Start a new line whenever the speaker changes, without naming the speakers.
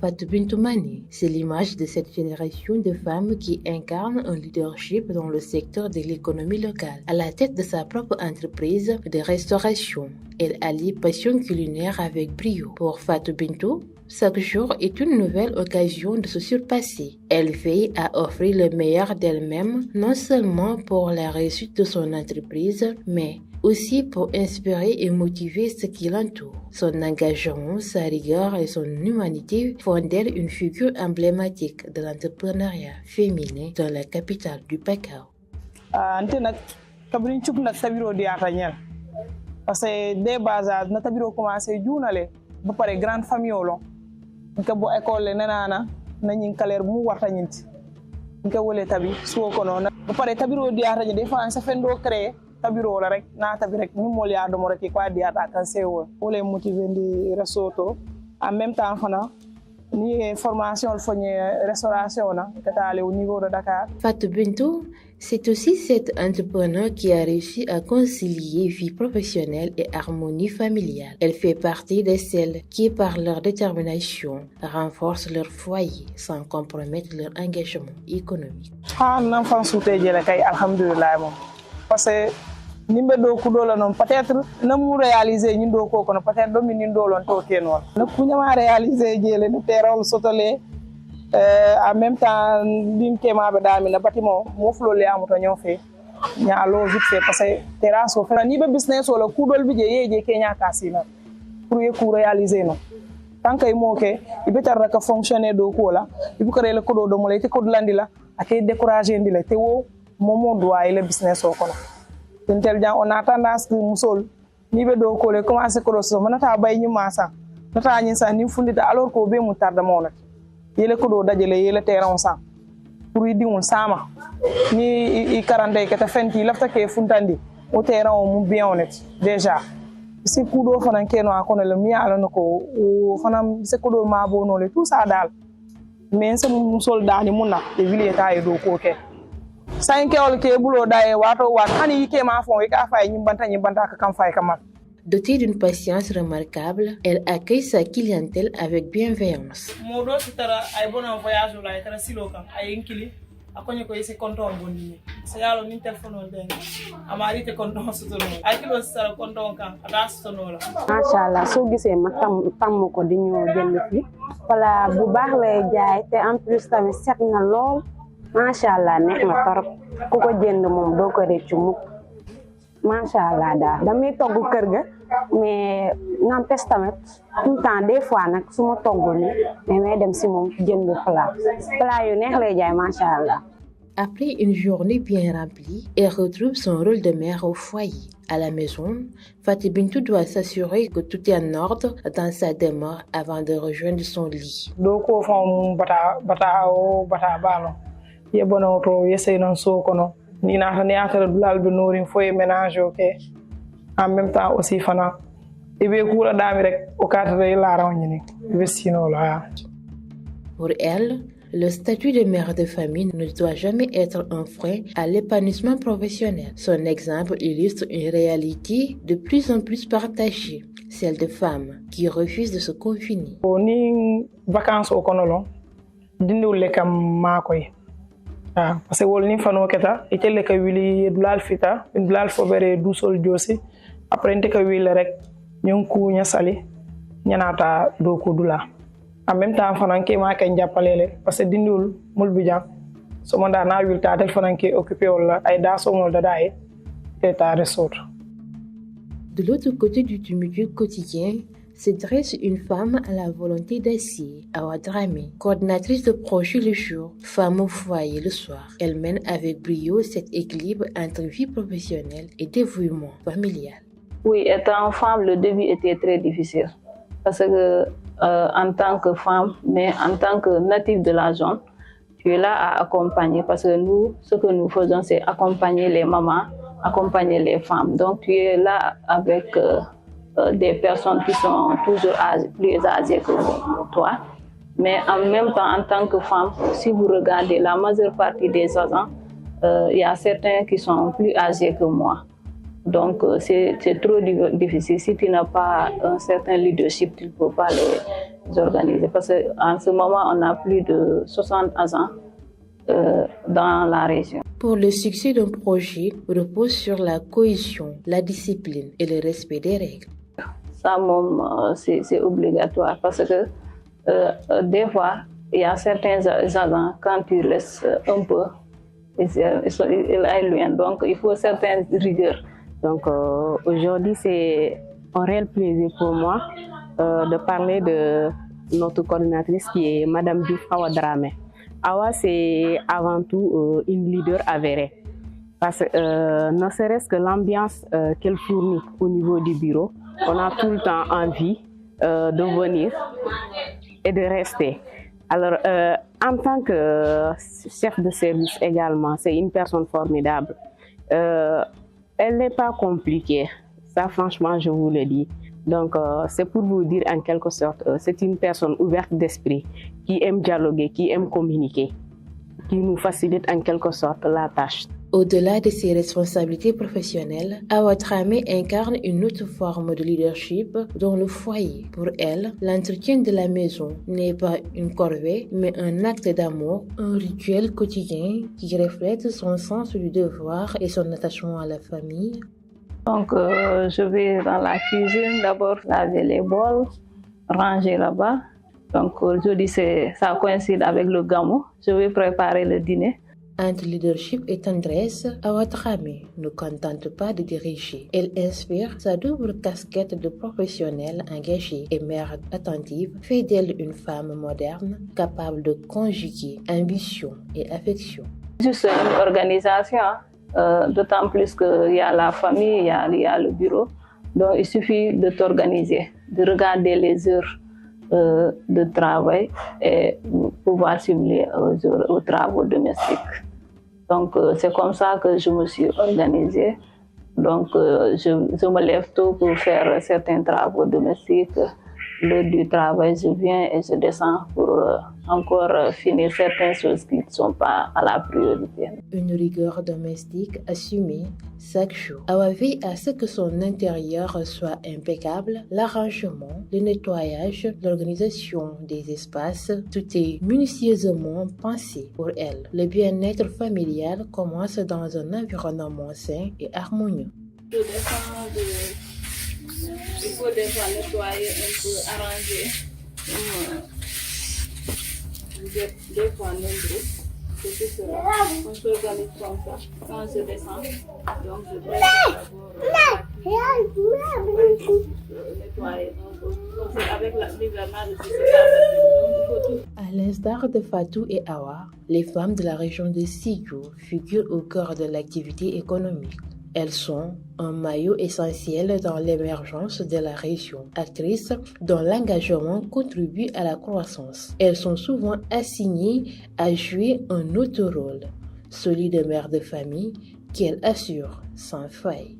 Fatou Bintou Mané, c'est l'image de cette génération de femmes qui incarnent un leadership dans le secteur de l'économie locale. À la tête de sa propre entreprise de restauration, elle allie passion culinaire avec brio. Pour Fatou Bintou, chaque jour est une nouvelle occasion de se surpasser. Elle veille à offrir le meilleur d'elle-même, non seulement pour la réussite de son entreprise, mais aussi pour inspirer et motiver ceux qui l'entourent. Son engagement, sa rigueur et son humanité font d'elle une figure emblématique de l'entrepreneuriat féminin dans la capitale du Pakao.
Parce que dès bas âge na tabiro commencé jounale ba paré grande famille lo nka bo école nanana na ñing kalaire mu warta ñinti nka wolé tabi so ko non ba paré tabiro diata des fois ça fendo créer tabiro la rek na tabi rek ni mol ya do mo rek ko diata kan sewo wolé motiver ndi resoto en même temps fana ni formation fogne restauration na katale au niveau de Dakar.
Fatou Bintou, c'est aussi cet entrepreneur qui a réussi à concilier vie professionnelle et harmonie familiale. Elle fait partie de celles qui, par leur détermination, renforcent leur foyer sans compromettre leur engagement économique.
Parce que nimbe do ku do la non peut-être na mu réaliser ñi do ko kono peut-être do min do lon to kenol na ku ñama réaliser jele ne terol sotolé en même temps dim tema be dami na batimo mo flolé amuto ñofe ñalo vite fait parce que terrasse o fa ni be business wala ku dol bi je yeje kenya kasina pour ye ku réaliser non tant que mo ke ibe tar ka fonctionner do ko la ibu ko rele ko do mo lay te ko landila akay décourager ndila te wo momo doit le business o kono. On a tendance à musol ni be do ko le commencer ko so manata bay ñu massa nata ñi sa ni fundita alors ko be mu tarda mo nak yele ko do dajale yele terrain sa pour yi diwul sama ni i 40 ke ta fenti lafta ke funtandi o terrain mu bien honnête déjà c'est ko do fana keno akono le mi ala nako o fana c'est ko do ma bo no le tout ça dal mais c'est musol dani munna de ville ta e do ko ke 5 heures ke bulo daye wato wat hani yike ma fon ka fay ñimbanta ka kam fay kamal.
Dotée d'une patience remarquable, elle accueille sa clientèle avec bienveillance.
Modo sitara ay bon voyage la tara silo kam ay nkili akonye ko yesi konton bonni so yalo min telephone on den amari te konton sotono ay kilo sara konton kam ada sotono la
machallah so gisee ma tam ko di ñoo jënd fi wala bu baax lay jaay te en plus tamit set na lool. Machallah neex na torop ku ko jënd moom doo ko réccu mukk machallah daal damay togg kër ga mais n'empêche tamit tout le temps des fois nag su ma toggul ni mais may dem si moom jënd plat yu neex lay jaay machallah.
Après une journée bien remplie, elle retrouve son rôle de mère au foyer. À la maison, Fatou Bintou doit s'assurer que tout est en ordre dans sa demeure avant de rejoindre son lit.
Doko fam bata balo ye bono to yesay non so kono ni na tan yaatara dulal be norin foye ménage ok en même temps aussi fana e be kula dami rek o katare la rawni ni be sino la.
Pour elle, le statut de mère de famille ne doit jamais être un frein à l'épanouissement professionnel. Son exemple illustre une réalité de plus en plus partagée, celle de femmes qui refusent de se confiner.
Ni vacances au konolon dindul kam makoy parce que wol ni fano keta e telle ka wili dulal fita dulal fobere du sol josi après nte ka wili rek ñonku nya sali ñanata do ko dula en même temps fanan ke ma kay jappalele parce que dindul mul bi jam so mo da na wil ta tel fanan ke occupé wala ay da so mol da day et ta resort.
De l'autre côté du tumultueux quotidien se dresse une femme à la volonté d'acier, Awa Dramé, coordinatrice de projet le jour, femme au foyer le soir. Elle mène avec brio cet équilibre entre vie professionnelle et dévouement familial.
Oui, étant femme, le début était très difficile parce que en tant que femme, mais en tant que native de la zone, tu es là à accompagner parce que nous, ce que nous faisons, c'est accompagner les mamans, accompagner les femmes. Donc tu es là avec des personnes qui sont toujours plus âgées que toi. Mais en même temps, en tant que femme, si vous regardez la majeure partie des agents, il y a certains qui sont plus âgés que moi. Donc, c'est trop difficile. Si tu n'as pas un certain leadership, tu ne peux pas les organiser. Parce qu'en ce moment, on a plus de 60 agents dans la région.
Pour le succès d'un projet repose sur la cohésion, la discipline et le respect des règles.
Ça, c'est obligatoire parce que des fois, il y a certains agents, quand tu laisses un peu, ils aillent loin. Donc, il faut certaines rigueurs.
Donc aujourd'hui, c'est un réel plaisir pour moi de parler de notre coordinatrice qui est Madame Diouf Awa Dramé. Awa, c'est avant tout une leader avérée. Parce que ne serait-ce que l'ambiance qu'elle fournit au niveau du bureau, on a tout le temps envie de venir et de rester. Alors, en tant que chef de service également, c'est une personne formidable. Elle n'est pas compliquée, ça franchement je vous le dis. Donc c'est pour vous dire en quelque sorte, c'est une personne ouverte d'esprit, qui aime dialoguer, qui aime communiquer, qui nous facilite en quelque sorte la tâche.
Au-delà de ses responsabilités professionnelles, Awa Dramé incarne une autre forme de leadership dans le foyer. Pour elle, l'entretien de la maison n'est pas une corvée, mais un acte d'amour, un rituel quotidien qui reflète son sens du devoir et son attachement à la famille.
Donc, je vais dans la cuisine, d'abord laver les bols, ranger là-bas. Donc, aujourd'hui, ça coïncide avec le gamou. Je vais préparer le dîner.
Entre leadership et tendresse, Awa Dramé ne contente pas de diriger. Elle inspire. Sa double casquette de professionnelle engagée et mère attentive fait d'elle une femme moderne, capable de conjuguer ambition et affection.
Juste une organisation, d'autant plus qu'il y a la famille, il y a le bureau. Donc il suffit de t'organiser, de regarder les heures de travail et pouvoir simuler aux travaux domestiques. Donc c'est comme ça que je me suis organisée. Donc je me lève tôt pour faire certains travaux domestiques. L'heure du travail, je viens et je descends pour encore finir certaines choses qui ne sont pas à la priorité.
Une rigueur domestique assumée chaque jour. Awa veille à ce que son intérieur soit impeccable, l'arrangement, le nettoyage, l'organisation des espaces, tout est minutieusement pensé pour elle. Le bien-être familial commence dans un environnement sain et harmonieux.
Il faut des fois nettoyer un peu, arranger. Des fois nombreux. C'est tout cela. On s'organise comme ça. Quand je descends, donc je prépare d'abord nettoyer un peu. Donc c'est avec l'hivernage, je sais pas.
À l'instar de Fatou et Awa, les femmes de la région de Sédhiou figurent au cœur de l'activité économique. Elles sont un maillot essentiel dans l'émergence de la région, actrices dont l'engagement contribue à la croissance. Elles sont souvent assignées à jouer un autre rôle, celui de mère de famille qu'elles assurent sans faille.